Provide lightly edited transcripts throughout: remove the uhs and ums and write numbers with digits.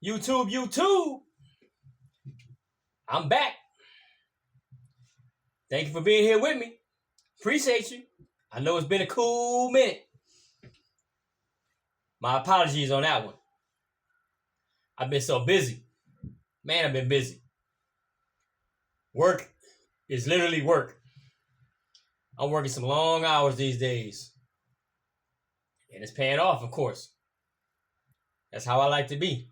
YouTube, I'm back. Thank you for being here with me. Appreciate you. I know it's been a cool minute. My apologies on that one. I've been so busy. Man, I've been busy. Work is literally work. I'm working some long hours these days. And it's paying off, of course. That's how I like to be.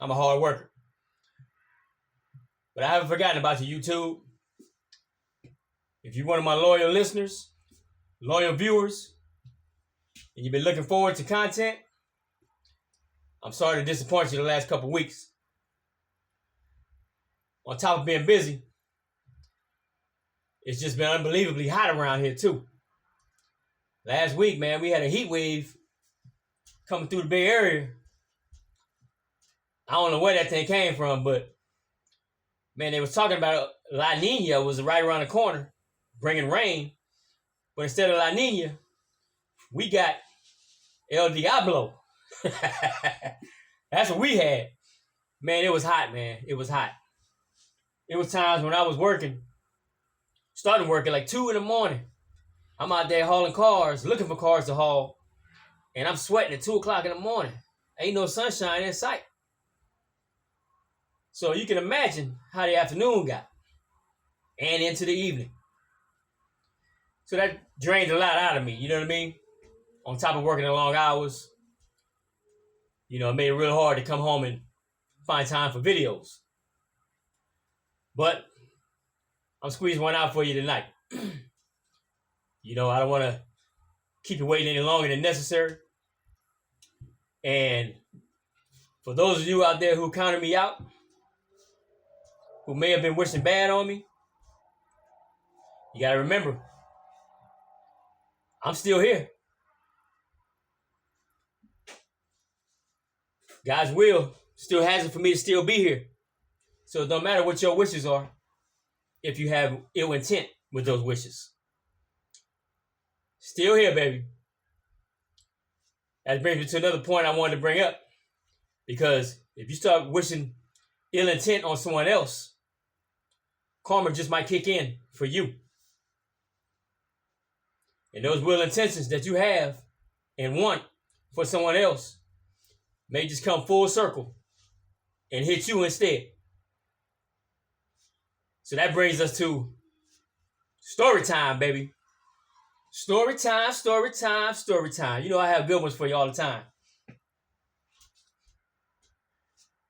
I'm a hard worker. But I haven't forgotten about you, YouTube. If you're one of my loyal listeners, loyal viewers, and you've been looking forward to content, I'm sorry to disappoint you the last couple weeks. On top of being busy, it's just been unbelievably hot around here too. Last week, man, we had a heat wave coming through the Bay Area. I don't know where that thing came from, but man, they was talking about La Nina was right around the corner, bringing rain. But instead of La Nina, we got El Diablo. That's what we had. Man, it was hot, man. It was hot. It was times when I was working, starting working like 2 a.m. I'm out there hauling cars, looking for cars to haul, and I'm sweating at 2 o'clock in the morning. Ain't no sunshine in sight. So you can imagine how the afternoon got and into the evening. So that drained a lot out of me, you know what I mean? On top of working the long hours, it made it real hard to come home and find time for videos. But I'm squeezing one out for you tonight. I don't want to keep you waiting any longer than necessary. And for those of you out there who counted me out, who may have been wishing bad on me, you got to remember, I'm still here. God's will still has it for me to still be here. So it don't matter what your wishes are if you have ill intent with those wishes. Still here, baby. That brings me to another point I wanted to bring up. Because if you start wishing ill intent on someone else, karma just might kick in for you. And those will intentions that you have and want for someone else may just come full circle and hit you instead. So that brings us to story time, baby. Story time, story time, story time. I have good ones for you all the time.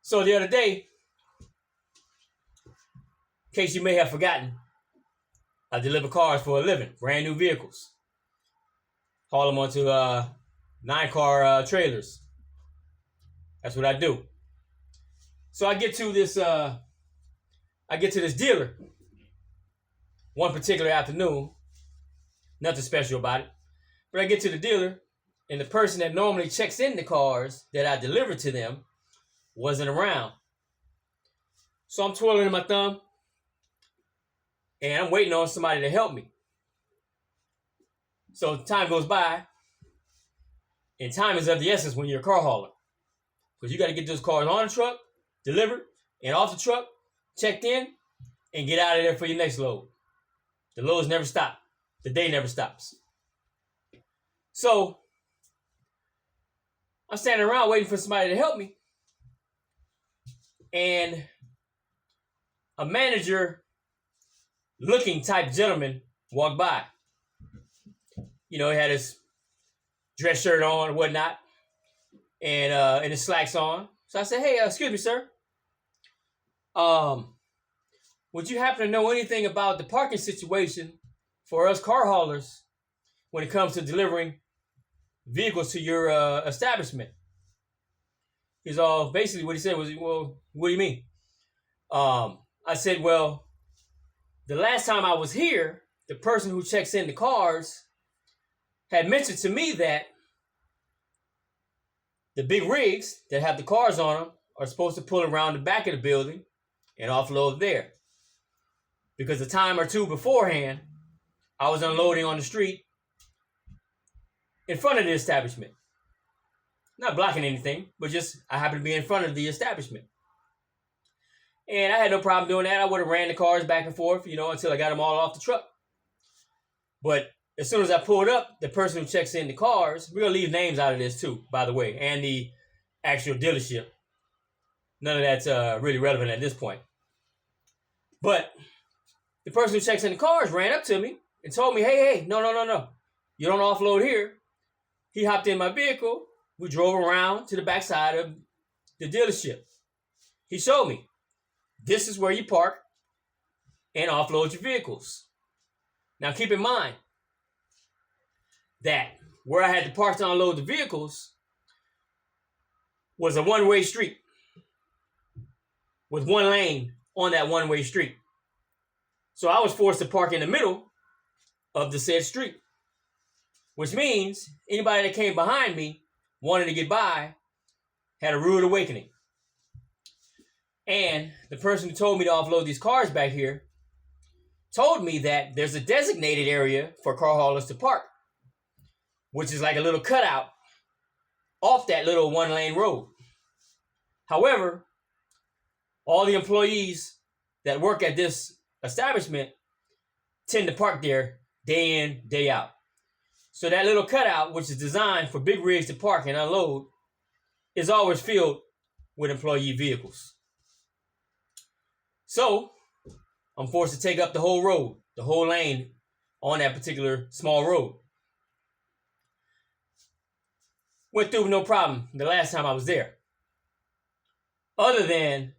So the other day, in case you may have forgotten, I deliver cars for a living, brand new vehicles. Haul them onto 9-car trailers. That's what I do. So I get to this dealer one particular afternoon. Nothing special about it. But I get to the dealer, and the person that normally checks in the cars that I deliver to them wasn't around. So I'm twirling my thumb, and I'm waiting on somebody to help me. So time goes by, and time is of the essence when you're a car hauler. Because you got to get those cars on the truck, delivered, and off the truck, checked in, and get out of there for your next load. The loads never stop. The day never stops. So I'm standing around waiting for somebody to help me. And a manager looking type gentleman walked by. He had his dress shirt on and whatnot, and his slacks on. So I said, "Hey, excuse me, sir. Would you happen to know anything about the parking situation for us car haulers when it comes to delivering vehicles to your establishment?" Basically what he said was, "Well, what do you mean?" I said, "Well, the last time I was here, the person who checks in the cars had mentioned to me that the big rigs that have the cars on them are supposed to pull around the back of the building and offload there. Because a time or two beforehand, I was unloading on the street in front of the establishment. not blocking anything, but just I happened to be in front of the establishment. And I had no problem doing that. I would have ran the cars back and forth, until I got them all off the truck. But as soon as I pulled up, the person who checks in the cars, we're going to leave names out of this too, by the way, and the actual dealership. None of that's really relevant at this point. But the person who checks in the cars ran up to me and told me, hey, no. You don't offload here. He hopped in my vehicle. We drove around to the backside of the dealership. He showed me, this is where you park and offload your vehicles. Now keep in mind that where I had to park to unload the vehicles was a one-way street with one lane on that one-way street. So I was forced to park in the middle of the said street, which means anybody that came behind me wanted to get by had a rude awakening. And the person who told me to offload these cars back here told me that there's a designated area for car haulers to park, which is like a little cutout off that little one-lane road. However, all the employees that work at this establishment tend to park there day in, day out. So that little cutout, which is designed for big rigs to park and unload, is always filled with employee vehicles. So I'm forced to take up the whole road, the whole lane on that particular small road. Went through no problem the last time I was there. Other than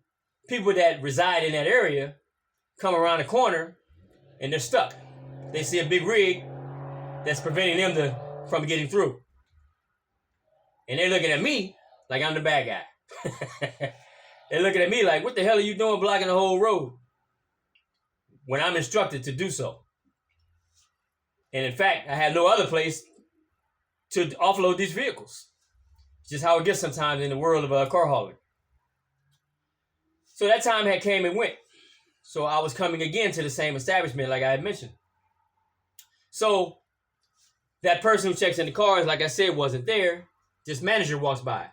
people that reside in that area come around the corner and they're stuck. They see a big rig that's preventing them from getting through. And they're looking at me like I'm the bad guy. They're looking at me like, what the hell are you doing blocking the whole road? When I'm instructed to do so. And in fact, I had no other place to offload these vehicles. It's just how it gets sometimes in the world of a car hauler. So that time had came and went. So I was coming again to the same establishment like I had mentioned. So that person who checks in the cars, like I said, wasn't there. This manager walks by.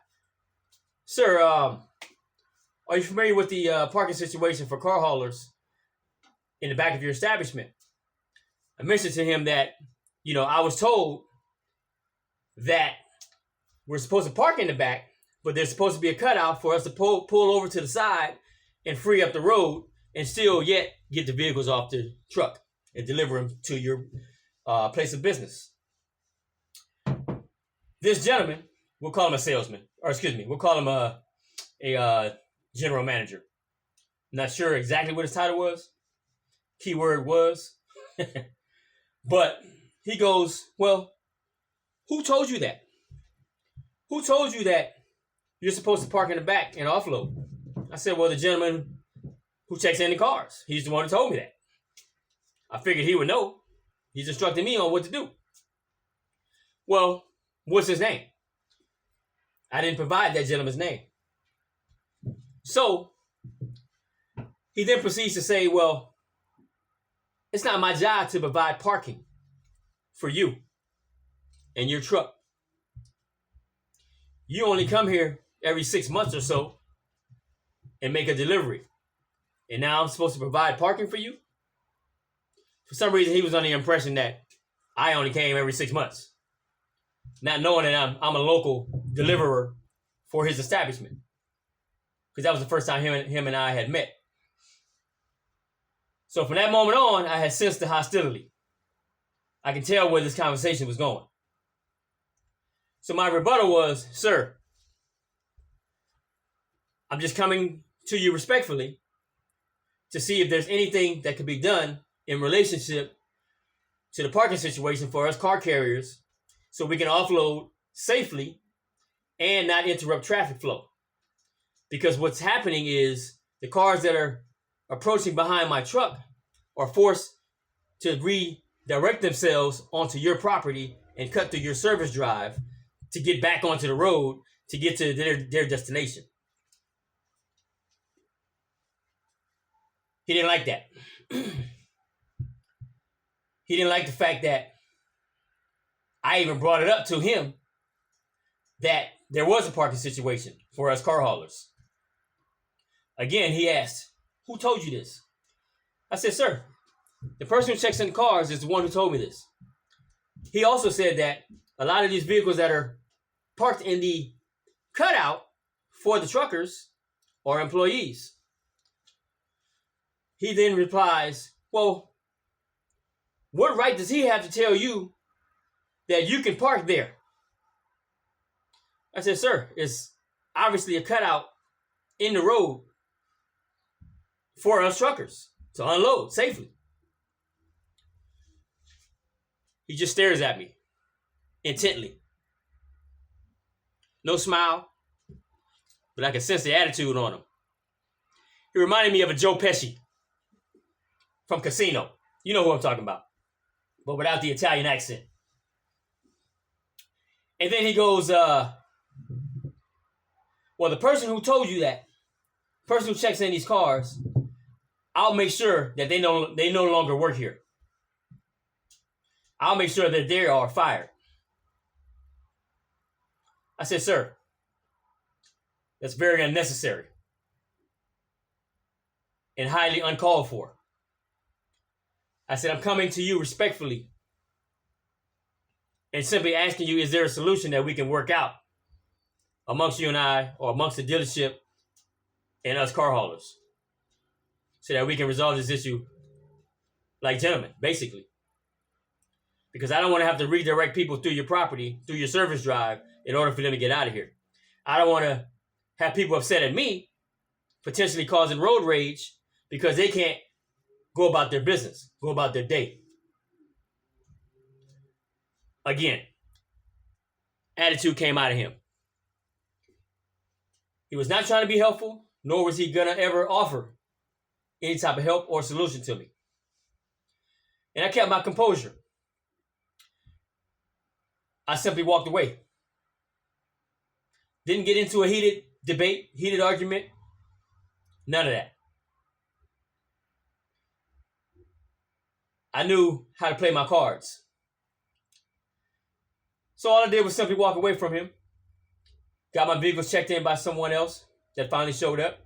Sir, are you familiar with the parking situation for car haulers in the back of your establishment? I mentioned to him that, I was told that we're supposed to park in the back, but there's supposed to be a cutout for us to pull over to the side and free up the road and still yet get the vehicles off the truck and deliver them to your place of business. This gentleman, we'll call him a salesman, we'll call him a general manager. Not sure exactly what his title was. Keyword was. But he goes, well, who told you that? Who told you that you're supposed to park in the back and offload? I said, well, the gentleman who checks in the cars. He's the one who told me that. I figured he would know. He's instructing me on what to do. Well, what's his name? I didn't provide that gentleman's name. So he then proceeds to say, well, it's not my job to provide parking for you and your truck. You only come here every 6 months or so and make a delivery. And now I'm supposed to provide parking for you? For some reason, he was under the impression that I only came every 6 months. Not knowing that I'm a local deliverer for his establishment. Because that was the first time him and I had met. So from that moment on, I had sensed the hostility. I can tell where this conversation was going. So my rebuttal was, sir, I'm just coming to you respectfully to see if there's anything that could be done in relationship to the parking situation for us car carriers so we can offload safely and not interrupt traffic flow. Because what's happening is the cars that are approaching behind my truck are forced to redirect themselves onto your property and cut through your service drive to get back onto the road to get to their destination. He didn't like that. He didn't like the fact that I even brought it up to him that there was a parking situation for us car haulers. Again, he asked, "Who told you this?" I said, "Sir, the person who checks in cars is the one who told me this." He also said that a lot of these vehicles that are parked in the cutout for the truckers are employees. He then replies, "Well, what right does he have to tell you that you can park there?" I said, "Sir, it's obviously a cutout in the road for us truckers to unload safely." He just stares at me intently. No smile, but I can sense the attitude on him. He reminded me of a Joe Pesci from Casino. You know who I'm talking about, but without the Italian accent. And then he goes, "Well, the person who told you that, person who checks in these cars, I'll make sure that they no longer work here. I'll make sure that they are fired." I said, "Sir, that's very unnecessary and highly uncalled for." I said, "I'm coming to you respectfully and simply asking you, is there a solution that we can work out amongst you and I, or amongst the dealership and us car haulers, so that we can resolve this issue like gentlemen, basically? Because I don't want to have to redirect people through your property, through your service drive, in order for them to get out of here. I don't want to have people upset at me, potentially causing road rage because they can't go about their business, go about their day." Again, attitude came out of him. He was not trying to be helpful, nor was he going to ever offer any type of help or solution to me. And I kept my composure. I simply walked away. Didn't get into a heated debate, heated argument. None of that. I knew how to play my cards. So all I did was simply walk away from him. Got my vehicles checked in by someone else that finally showed up.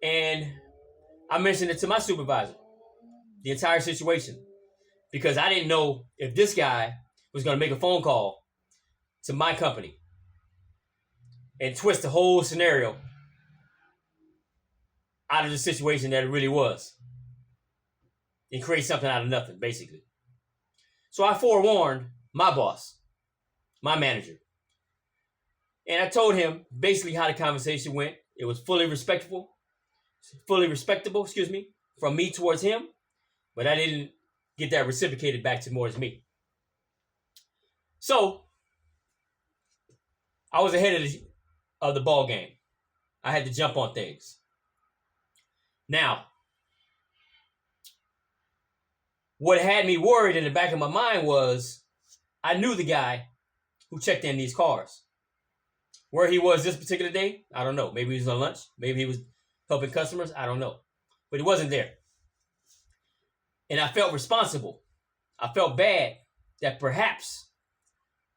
And I mentioned it to my supervisor, the entire situation, because I didn't know if this guy was going to make a phone call to my company and twist the whole scenario out of the situation that it really was and create something out of nothing, basically. So I forewarned my boss, my manager, and I told him basically how the conversation went. It was fully respectable, from me towards him, but I didn't get that reciprocated back towards me. So I was ahead of the ball game. I had to jump on things. Now, what had me worried in the back of my mind was I knew the guy who checked in these cars. Where he was this particular day, I don't know. Maybe he was on lunch. Maybe he was helping customers. I don't know. But he wasn't there. And I felt responsible. I felt bad that perhaps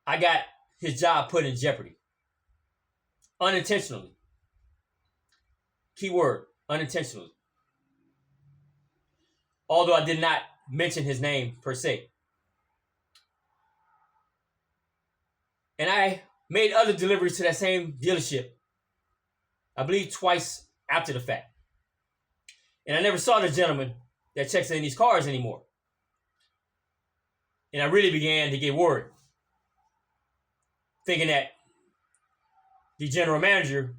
I got his job put in jeopardy. Unintentionally. Keyword, unintentionally. Although I did not mention his name per se. And I made other deliveries to that same dealership, I believe twice after the fact. And I never saw the gentleman that checks in these cars anymore. And I really began to get worried, thinking that the general manager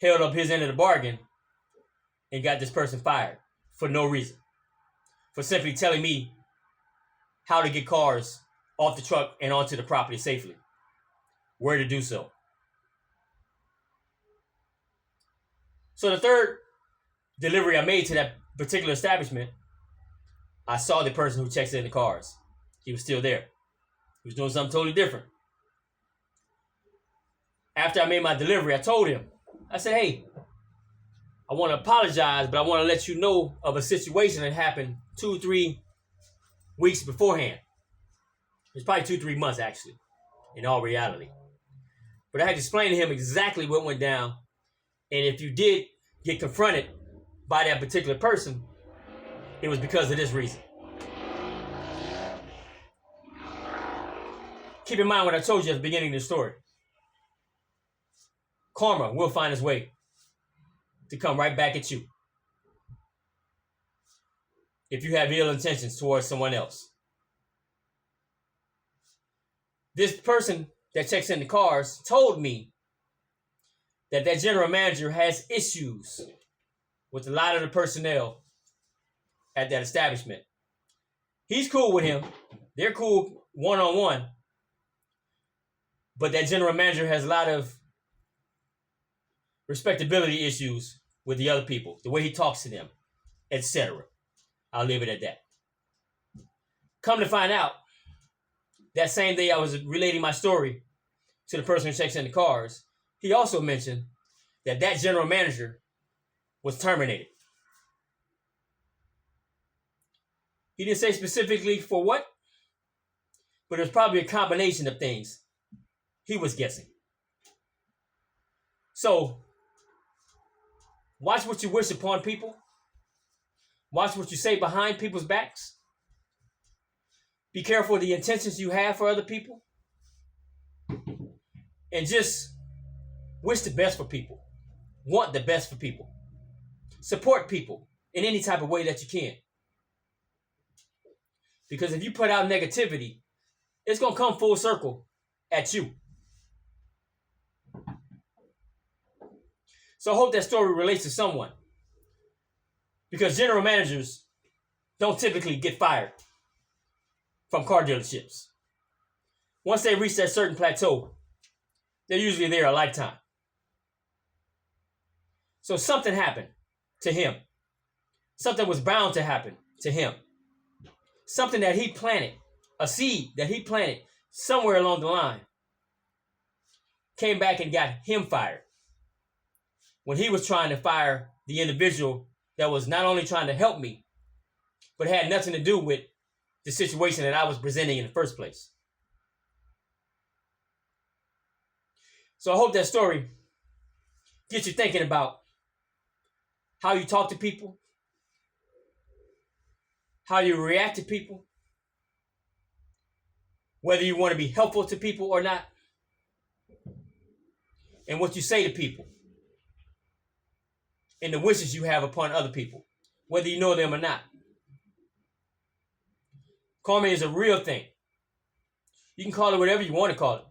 held up his end of the bargain and got this person fired for no reason, for simply telling me how to get cars off the truck and onto the property safely, where to do so. So the third delivery I made to that particular establishment, I saw the person who checks in the cars. He was still there. He was doing something totally different. After I made my delivery, I told him, I said, "Hey, I want to apologize, but I want to let you know of a situation that happened 2-3 weeks beforehand." It's probably 2-3 months, actually, in all reality. But I had to explain to him exactly what went down. And if you did get confronted by that particular person, it was because of this reason. Keep in mind what I told you at the beginning of the story. Karma will find its way to come right back at you if you have ill intentions towards someone else. This person that checks in the cars told me that general manager has issues with a lot of the personnel at that establishment. He's cool with him. They're cool one-on-one. But that general manager has a lot of respectability issues with the other people, the way he talks to them, etc. I'll leave it at that. Come to find out, that same day I was relating my story to the person who checks in the cars, he also mentioned that general manager was terminated. He didn't say specifically for what, but it was probably a combination of things. He was guessing. So, watch what you wish upon people. Watch what you say behind people's backs. Be careful of the intentions you have for other people. And just wish the best for people. Want the best for people. Support people in any type of way that you can. Because if you put out negativity, it's going to come full circle at you. So I hope that story relates to someone. Because general managers don't typically get fired from car dealerships. Once they reach that certain plateau, they're usually there a lifetime. So something happened to him. Something was bound to happen to him. Something that he planted, a seed that he planted somewhere along the line, came back and got him fired. When he was trying to fire the individual that was not only trying to help me, but had nothing to do with the situation that I was presenting in the first place. So I hope that story gets you thinking about how you talk to people, how you react to people, whether you want to be helpful to people or not, and what you say to people, and the wishes you have upon other people, whether you know them or not. Karma is a real thing. You can call it whatever you want to call it.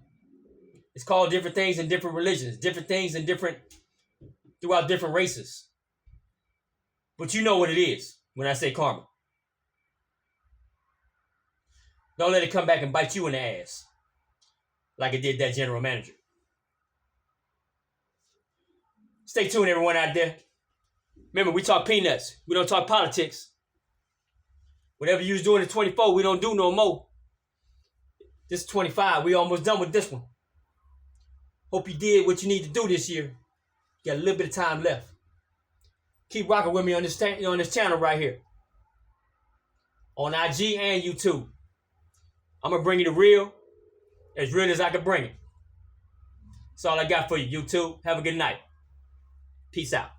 It's called different things in different religions, different things in throughout different races. But you know what it is when I say karma. Don't let it come back and bite you in the ass like it did that general manager. Stay tuned, everyone out there. Remember, we talk peanuts. We don't talk politics. Whatever you was doing at 24, we don't do no more. This is 25. We almost done with this one. Hope you did what you need to do this year. You got a little bit of time left. Keep rocking with me on this channel right here. On IG and YouTube. I'm going to bring you the real as I can bring it. That's all I got for you, YouTube. Have a good night. Peace out.